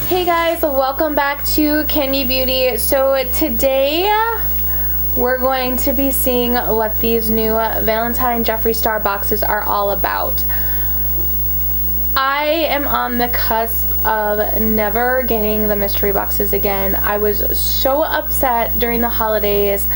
Hey guys, welcome back to Kendi Beauty. So today we're going to be seeing what these new Valentine Jeffree Star boxes are all about. I am on the cusp of never getting the mystery boxes again. I was so upset during the holidays.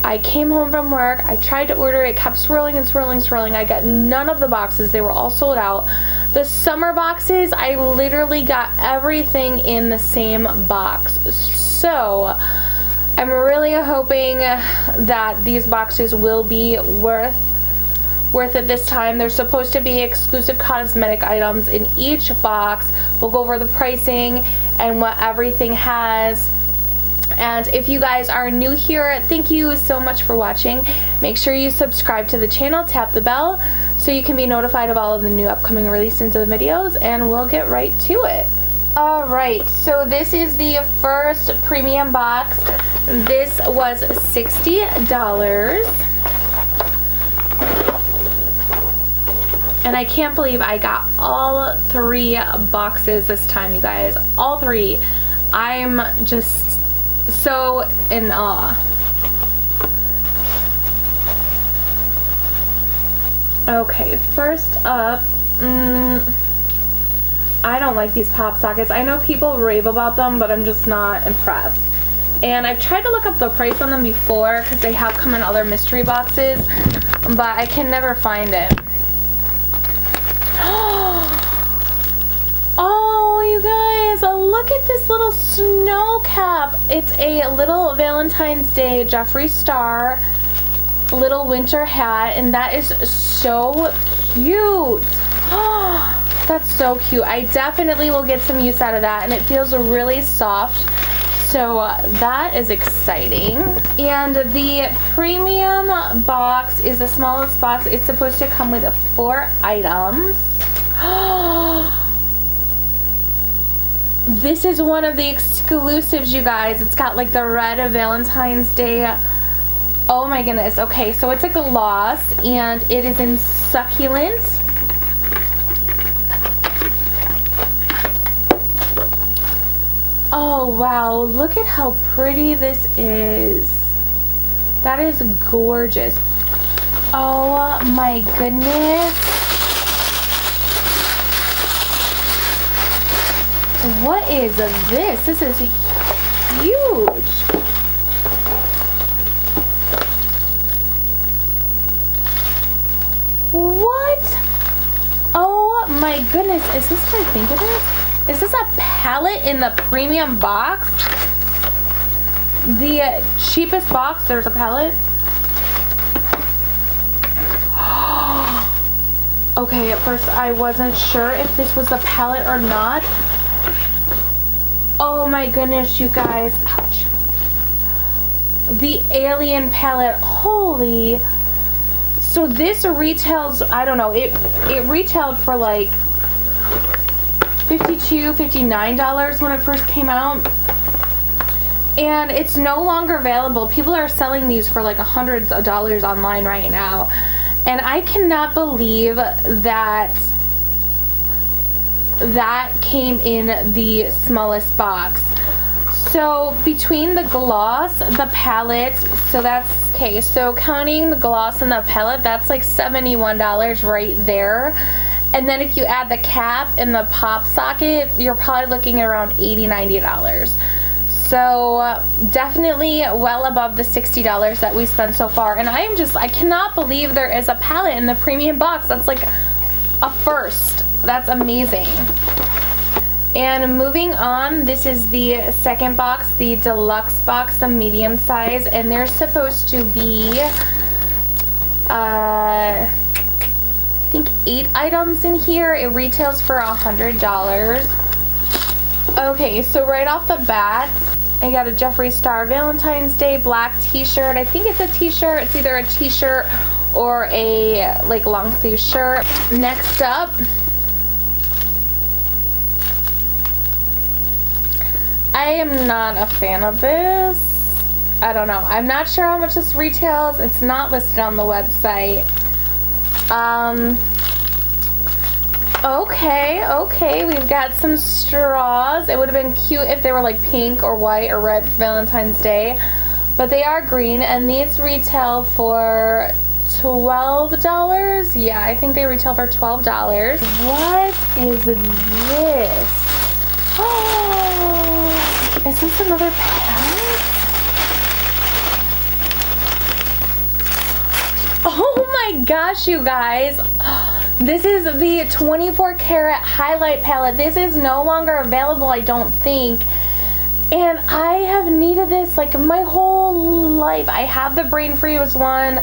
I came home from work, I tried to order it, kept swirling and swirling and swirling. I got none of the boxes, they were all sold out. The summer boxes, I literally got everything in the same box. So I'm really hoping that these boxes will be worth it this time. There's supposed to be exclusive cosmetic items in each box. We'll go over the pricing and what everything has. And if you guys are new here, thank you so much for watching. Make sure you subscribe to the channel, tap the bell so you can be notified of all of the new upcoming releases of the videos, and we'll get right to it. Alright, so this is the first premium box. This was $60. And I can't believe I got all three boxes this time, you guys. All three. I'm just so in awe. Okay, first up, I don't like these pop sockets. I know people rave about them, but I'm just not impressed. And I've tried to look up the price on them before because they have come in other mystery boxes, but I can never find it. Oh, you guys, look at this little snow cap. It's a little Valentine's Day Jeffree Star little winter hat, and that is so cute. That's so cute. I definitely will get some use out of that, and it feels really soft, so that is exciting. And the premium box is the smallest box. It's supposed to come with 4 items. This is one of the exclusives, you guys. It's got like the red Valentine's Day. Oh my goodness. Okay, so it's a gloss and it is in succulent. Oh wow, look at how pretty this is. That is gorgeous. Oh my goodness. What is this? This is huge. What? Oh my goodness. Is this what I think it is? Is this a palette in the premium box? The cheapest box, there's a palette. Okay, at first I wasn't sure if this was a palette or not. Oh my goodness, you guys. Ouch. The alien palette. Holy. So this retails, I don't know, it retailed for like $52, $59 when it first came out. And it's no longer available. People are selling these for like hundreds of dollars online right now. And I cannot believe that came in the smallest box. So between the gloss, the palette, so that's okay, so counting the gloss and the palette, that's like $71 right there. And then if you add the cap and the pop socket, you're probably looking at around $80, $90. So definitely well above the $60 that we spent so far. And I cannot believe there is a palette in the premium box. That's like a first. That's amazing. And moving on, this is the second box, the deluxe box, the medium size, and there's supposed to be I think 8 items in here. It retails for $100. Okay, so right off the bat, I got a Jeffree Star Valentine's Day black t-shirt. I think it's a t-shirt. It's either a t-shirt or a like long sleeve shirt. Next up, I am not a fan of this. I don't know. I'm not sure how much this retails. It's not listed on the website. Okay, okay, we've got some straws. It would have been cute if they were like pink or white or red for Valentine's Day, but they are green, and these retail for $12. Yeah, I think they retail for $12. What is this? Oh, is this another palette? Oh my gosh, you guys. This is the 24 karat highlight palette. This is no longer available, I don't think. And I have needed this like my whole life. I have the Brain Freeze one.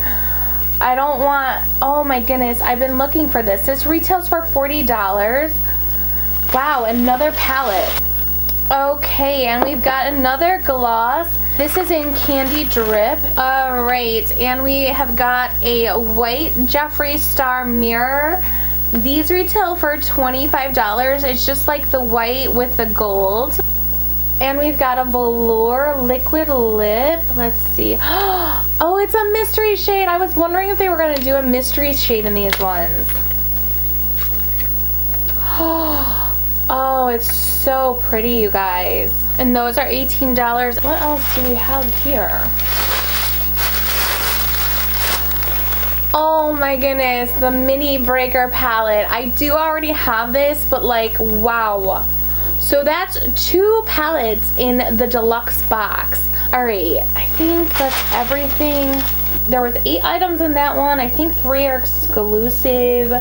I don't want, oh my goodness, I've been looking for this. This retails for $40. Wow, another palette. Okay, and we've got another gloss. This is in Candy Drip. All right, and we have got a white Jeffree Star mirror. These retail for $25. It's just like the white with the gold. And we've got a velour liquid lip. Let's see. Oh, it's a mystery shade. I was wondering if they were going to do a mystery shade in these ones. Oh, it's so pretty, you guys. And those are $18. What else do we have here? Oh my goodness, the mini breaker palette. I do already have this, but like, wow. So that's 2 palettes in the deluxe box. All right, I think that's everything. There was 8 items in that one. I think 3 are exclusive.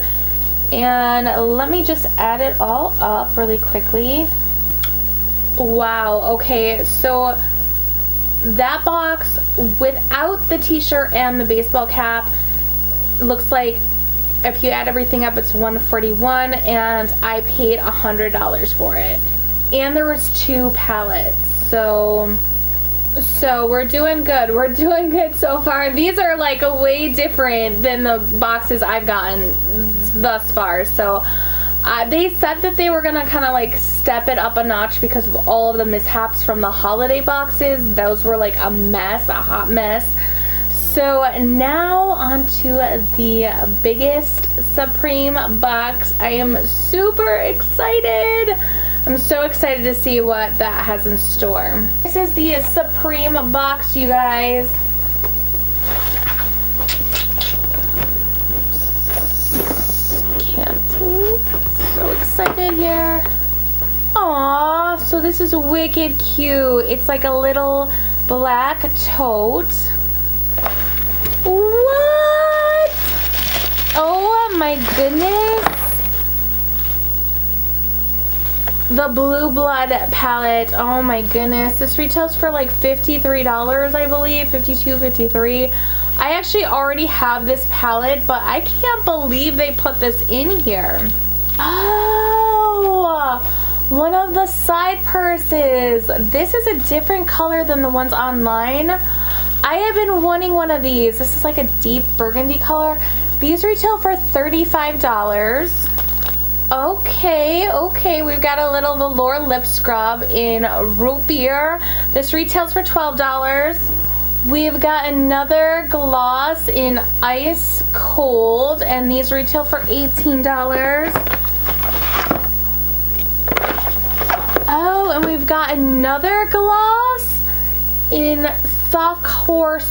And let me just add it all up really quickly. Wow, okay, so that box without the t-shirt and the baseball cap looks like if you add everything up it's $141, and I paid $100 for it. And there was 2 palettes, so we're doing good. We're doing good so far. These are like way different than the boxes I've gotten thus far. So they said that they were gonna kind of like step it up a notch because of all of the mishaps from the holiday boxes. Those were like a mess, a hot mess. So now onto the biggest Supreme box. I am super excited. I'm so excited to see what that has in store. This is the Supreme box, you guys. So excited here. Aww, so this is wicked cute. It's like a little black tote. What? Oh my goodness. The Blue Blood palette. Oh my goodness. This retails for like $53, I believe. $52, $53. I actually already have this palette, but I can't believe they put this in here. Oh, one of the side purses. This is a different color than the ones online. I have been wanting one of these. This is like a deep burgundy color. These retail for $35. Okay, okay, we've got a little velour lip scrub in root beer. This retails for $12. We've got another gloss in ice cold, and these retail for $18. Oh, and we've got another gloss in softcore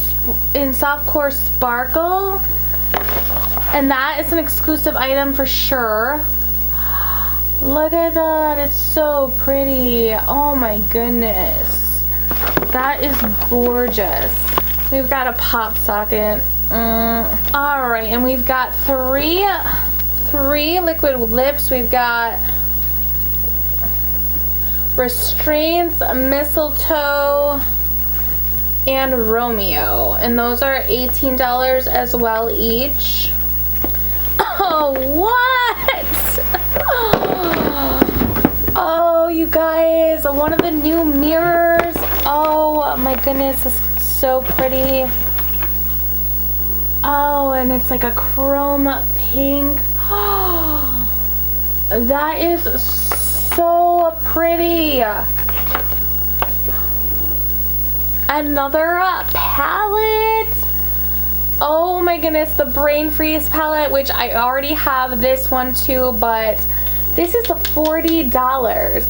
sparkle, and that is an exclusive item for sure. Look at that, it's so pretty. Oh my goodness, that is gorgeous. We've got a pop socket. All right, and we've got three liquid lips. We've got Restraints, Mistletoe, and Romeo, and those are $18 as well each. Oh, what? Oh, you guys, one of the new mirrors. Oh my goodness, this is so pretty. Oh, and it's like a chrome pink. That is so pretty. Another palette. Oh my goodness, the Brain Freeze palette, which I already have this one too, but this is $40.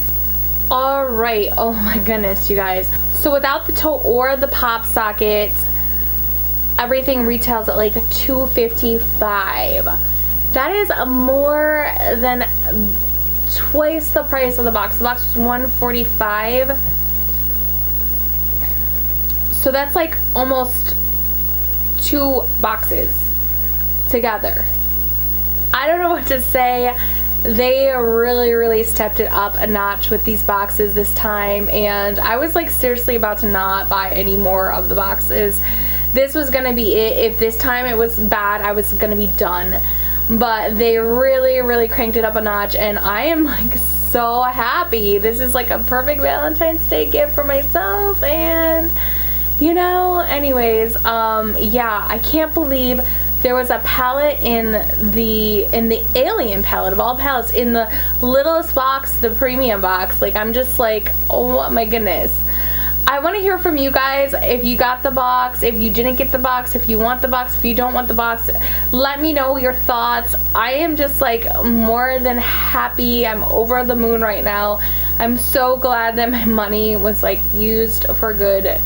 Alright, oh my goodness, you guys. So without the toe or the pop socket, everything retails at like $255. That is more than twice the price of the box. The box was $145. So that's like almost 2 boxes together. I don't know what to say. They really stepped it up a notch with these boxes this time, and I was like seriously about to not buy any more of the boxes. This was gonna be it. If this time it was bad, I was gonna be done. But they really cranked it up a notch, and I am like so happy. This is like a perfect Valentine's Day gift for myself, and you know, anyways, yeah, I can't believe there was a palette in the Alien palette of all palettes in the littlest box, the premium box. Like, I'm just like, oh my goodness. I want to hear from you guys. If you got the box, if you didn't get the box, if you want the box, if you don't want the box, let me know your thoughts. I am just like more than happy. I'm over the moon right now. I'm so glad that my money was like used for good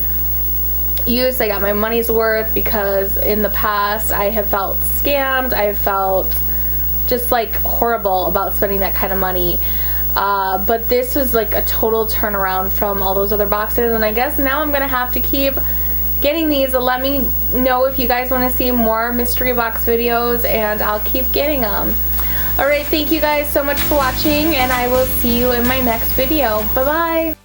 use. I got my money's worth, because in the past I have felt scammed. I have felt just like horrible about spending that kind of money. But this was like a total turnaround from all those other boxes, and I guess now I'm gonna have to keep getting these. Let me know if you guys want to see more mystery box videos, and I'll keep getting them. Alright, thank you guys so much for watching, and I will see you in my next video. Bye bye.